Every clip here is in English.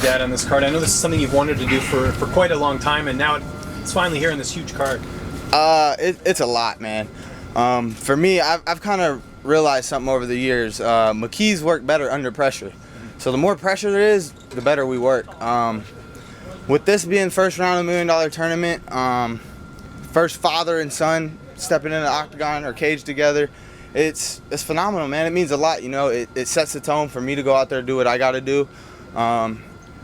dad on this card. I know this is something you've wanted to do for quite a long time, and now it's finally here in this huge card. It's a lot, man. For me, I've kind of realized something over the years. McKees work better under pressure. So the more pressure there is, the better we work. With this being first round of $1 million tournament, first father and son stepping in an octagon or cage together, it's phenomenal, man. It means a lot, you know. It sets the tone for me to go out there and do what I got to do.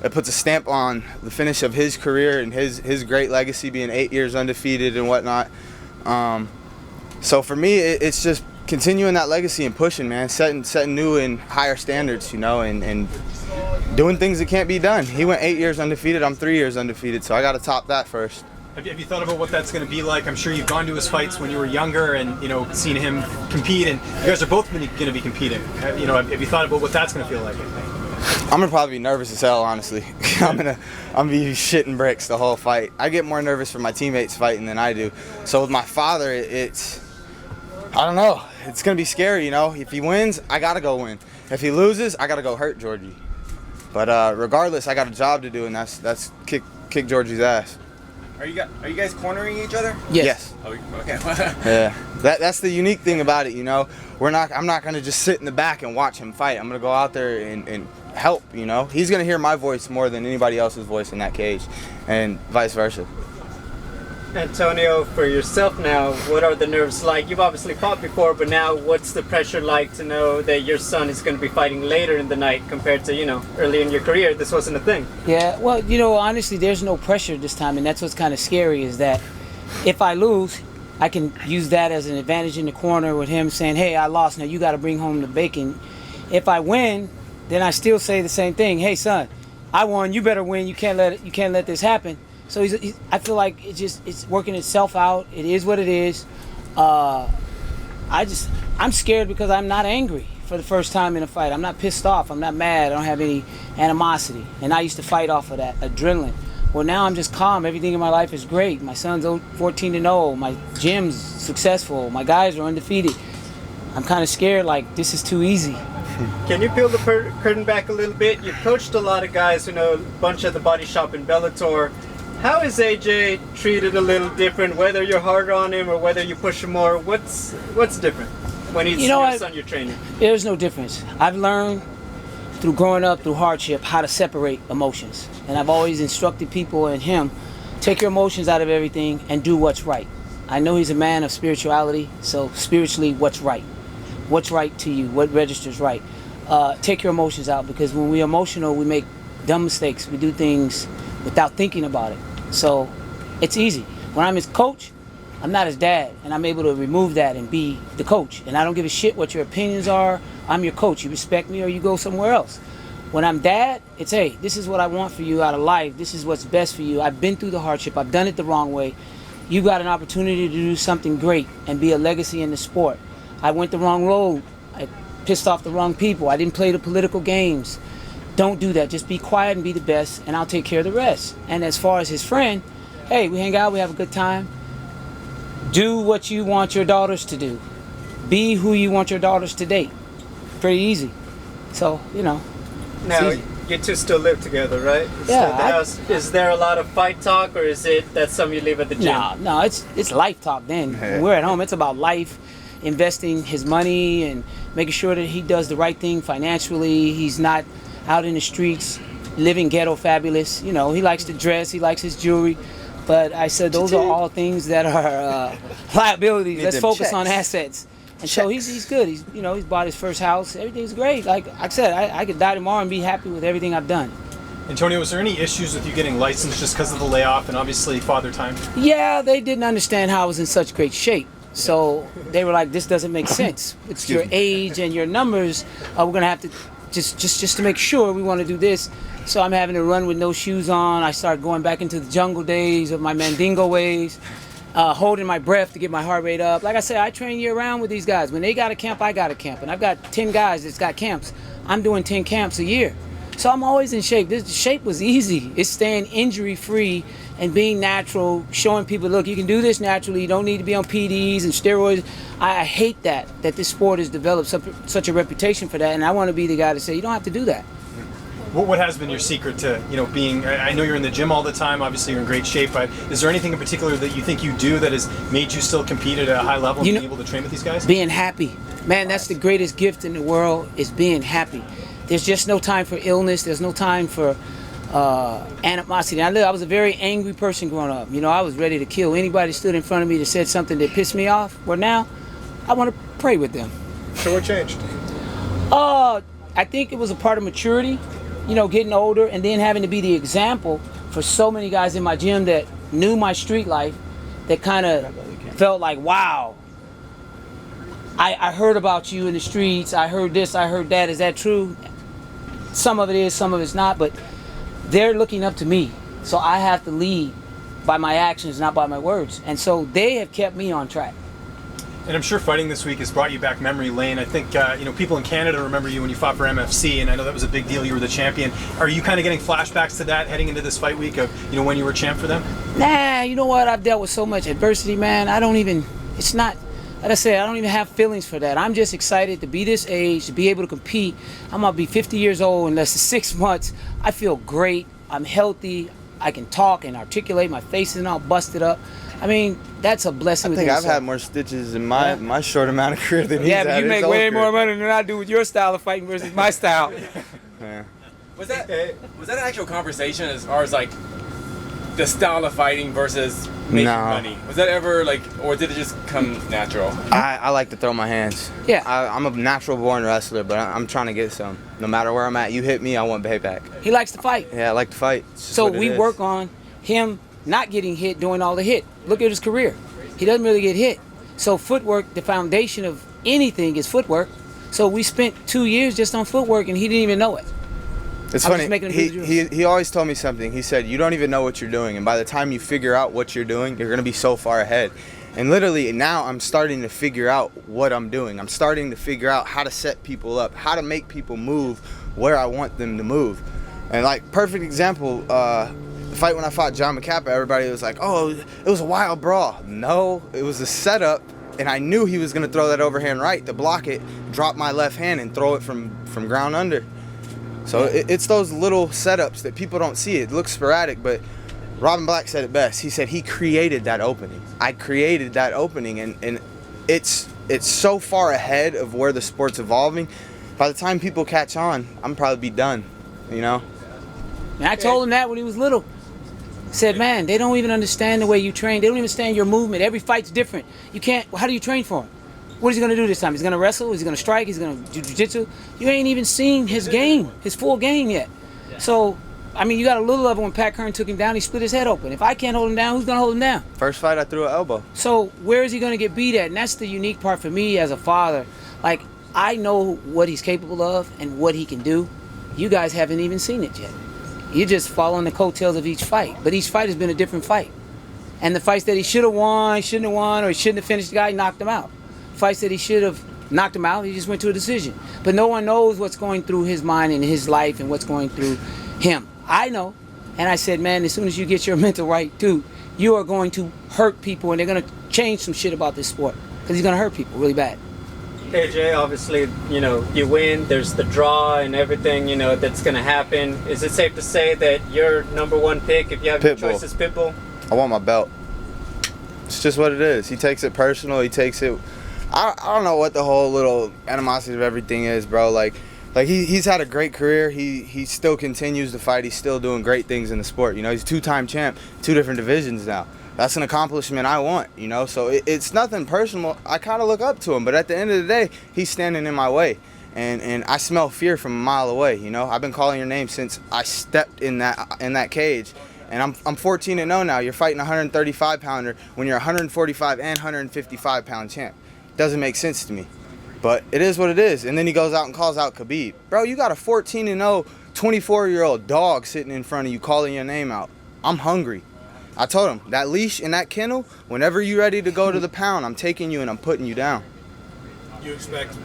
It puts a stamp on the finish of his career and his great legacy, being 8 years undefeated and whatnot. So for me, it's just continuing that legacy and pushing, man, setting new and higher standards, you know, and doing things that can't be done. He went 8 years undefeated. I'm 3 years undefeated, so I got to top that first. Have you thought about what that's going to be like? I'm sure you've gone to his fights when you were younger and, you know, seen him compete, and you guys are both going to be competing. You know, have you thought about what that's going to feel like? I'm gonna probably be nervous as hell, honestly. I'm gonna be shitting bricks the whole fight. I get more nervous for my teammates fighting than I do. So with my father, I don't know. It's gonna be scary, you know. If he wins, I gotta go win. If he loses, I gotta go hurt Georgie. But regardless, I got a job to do, and that's kick Georgie's ass. Are you guys cornering each other? Yes. Oh, okay. Yeah. That's the unique thing about it, you know. I'm not gonna just sit in the back and watch him fight. I'm gonna go out there and help, you know. He's gonna hear my voice more than anybody else's voice in that cage, and vice versa. Antonio, for yourself now, what are the nerves like? You've obviously fought before, but now what's the pressure like to know that your son is going to be fighting later in the night compared to, you know, early in your career? This wasn't a thing. Yeah, well, you know, honestly, there's no pressure this time, and that's what's kind of scary, is that if I lose, I can use that as an advantage in the corner with him saying, hey, I lost, now you got to bring home the bacon. If I win, then I still say the same thing. Hey, son, I won, you better win. You can't let this happen. So I feel like it's working itself out. It is what it is. I'm scared because I'm not angry for the first time in a fight. I'm not pissed off. I'm not mad. I don't have any animosity. And I used to fight off of that adrenaline. Well, now I'm just calm. Everything in my life is great. My son's 14-0. My gym's successful. My guys are undefeated. I'm kind of scared, like this is too easy. Can you peel the curtain back a little bit? You've coached a lot of guys who know a bunch at the body shop in Bellator. How is AJ treated a little different, whether you're harder on him or whether you push him more? What's different when he's your son you're training? There's no difference. I've learned through growing up, through hardship, how to separate emotions. And I've always instructed people and him, take your emotions out of everything and do what's right. I know he's a man of spirituality, so spiritually, what's right? What's right to you? What registers right? Take your emotions out, because when we're emotional, we make dumb mistakes. We do things without thinking about it. So it's easy. When I'm his coach, I'm not his dad, and I'm able to remove that and be the coach. And I don't give a shit what your opinions are. I'm your coach. You respect me or you go somewhere else. When I'm dad, it's, hey, this is what I want for you out of life. This is what's best for you. I've been through the hardship. I've done it the wrong way. You got an opportunity to do something great and be a legacy in the sport. I went the wrong road. I pissed off the wrong people. I didn't play the political games. Don't do that. Just be quiet and be the best, and I'll take care of the rest. And as far as his friend, hey, we hang out, we have a good time. Do what you want your daughters to do. Be who you want your daughters to date. Pretty easy. So, you know. Now, you two still live together, right? Yeah. Is there a lot of fight talk, or is it that some you leave at the gym? No, it's life talk then. When we're at home, it's about life, investing his money and making sure that he does the right thing financially. He's not out in the streets living ghetto fabulous. You know, he likes to dress, he likes his jewelry. But I said those are all things that are liabilities. Let's focus on assets. And so he's good. He's bought his first house. Everything's great. Like I said, I could die tomorrow and be happy with everything I've done. Antonio, was there any issues with you getting licensed just because of the layoff and obviously father time? Yeah, they didn't understand how I was in such great shape. So they were like, this doesn't make sense. It's your age and your numbers. We're going to have to, just to make sure we want to do this. So I'm having to run with no shoes on. I start going back into the jungle days of my Mandingo ways, holding my breath to get my heart rate up. Like I said, I train year round with these guys. When they got a camp, I got a camp. And I've got 10 guys that's got camps. I'm doing 10 camps a year. So I'm always in shape. This shape was easy. It's staying injury-free and being natural, showing people, look, you can do this naturally. You don't need to be on PDs and steroids. I hate that this sport has developed such a reputation for that, and I want to be the guy to say, you don't have to do that. What has been your secret to, being? I know you're in the gym all the time. Obviously, you're in great shape. But is there anything in particular that you think you do that has made you still compete at a high level and being able to train with these guys? Being happy, man. That's the greatest gift in the world. Is being happy. There's just no time for illness. There's no time for animosity. I was a very angry person growing up. I was ready to kill anybody that stood in front of me that said something that pissed me off. Well, now I want to pray with them. So what changed? I think it was a part of maturity, getting older and then having to be the example for so many guys in my gym that knew my street life, that kind of felt like, wow, I heard about you in the streets. I heard this, I heard that. Is that true? Some of it is, some of it's not, but they're looking up to me. So I have to lead by my actions, not by my words. And so they have kept me on track. And I'm sure fighting this week has brought you back memory lane. I think people in Canada remember you when you fought for MFC, and I know that was a big deal. You were the champion. Are you kind of getting flashbacks to that heading into this fight week of when you were champ for them? Nah, you know what? I've dealt with so much adversity, man. It's not, like I said, I don't even have feelings for that. I'm just excited to be this age, to be able to compete. I'm gonna be 50 years old in less than 6 months. I feel great. I'm healthy. I can talk and articulate. My face isn't all busted up. That's a blessing. I think I've had more stitches in my short amount of career than he's yeah, but had you his make way career. more money than I do with your style of fighting versus my style. Yeah. Was that an actual conversation as far as like the style of fighting versus making money? Was that ever or did it just come natural? I like to throw my hands. Yeah. I'm a natural born wrestler, but I'm trying to get some. No matter where I'm at, you hit me, I want payback. He likes to fight. Yeah, I like to fight. So we work on him not getting hit, doing all the hit. Look at his career. He doesn't really get hit. So footwork, the foundation of anything is footwork. So we spent 2 years just on footwork and he didn't even know it. It's funny. He always told me something. He said, you don't even know what you're doing. And by the time you figure out what you're doing, you're going to be so far ahead. And literally now I'm starting to figure out what I'm doing. I'm starting to figure out how to set people up, how to make people move where I want them to move. And perfect example, the fight when I fought John McCappa, everybody was like, oh, it was a wild brawl. No, it was a setup. And I knew he was going to throw that overhand right to block it, drop my left hand and throw it from ground under. So it's those little setups that people don't see. It looks sporadic, but Robin Black said it best. He said he created that opening. I created that opening, and it's so far ahead of where the sport's evolving. By the time people catch on, I'm probably be done, And I told him that when he was little. I said, man, they don't even understand the way you train. They don't even understand your movement. Every fight's different. You can't, how do you train for him? What is he going to do this time? He's going to wrestle? Is he going to strike? He's going to do jiu-jitsu? You ain't even seen his game, his full game yet. So, you got a little of it when Pat Kern took him down, he split his head open. If I can't hold him down, who's going to hold him down? First fight, I threw an elbow. So, where is he going to get beat at? And that's the unique part for me as a father. I know what he's capable of and what he can do. You guys haven't even seen it yet. You're just following the coattails of each fight. But each fight has been a different fight. And the fights that he should have won, shouldn't have won, or he shouldn't have finished the guy, knocked him out. Fights that he should have knocked him out, he just went to a decision. But no one knows what's going through his mind and his life and what's going through him. I know. And I said, man, as soon as you get your mental right, dude, you are going to hurt people and they're going to change some shit about this sport. Because he's going to hurt people really bad. AJ, obviously, you win, there's the draw and everything, that's going to happen. Is it safe to say that your number one pick, if you have your choice, is Pitbull? I want my belt. It's just what it is. He takes it personal. He takes it... I don't know what the whole little animosity of everything is, bro. He's had a great career. He still continues to fight. He's still doing great things in the sport. He's two-time champ, 2 different divisions now. That's an accomplishment I want, So it's nothing personal. I kind of look up to him, but at the end of the day, he's standing in my way. And I smell fear from a mile away, I've been calling your name since I stepped in that cage. And I'm 14-0 now. You're fighting a 135-pounder when you're a 145 and 155-pound champ. Doesn't make sense to me. But it is what it is. And then he goes out and calls out Khabib. Bro, you got a 14-0, 24-year-old dog sitting in front of you calling your name out. I'm hungry. I told him, that leash in that kennel, whenever you're ready to go to the pound, I'm taking you and I'm putting you down. You expect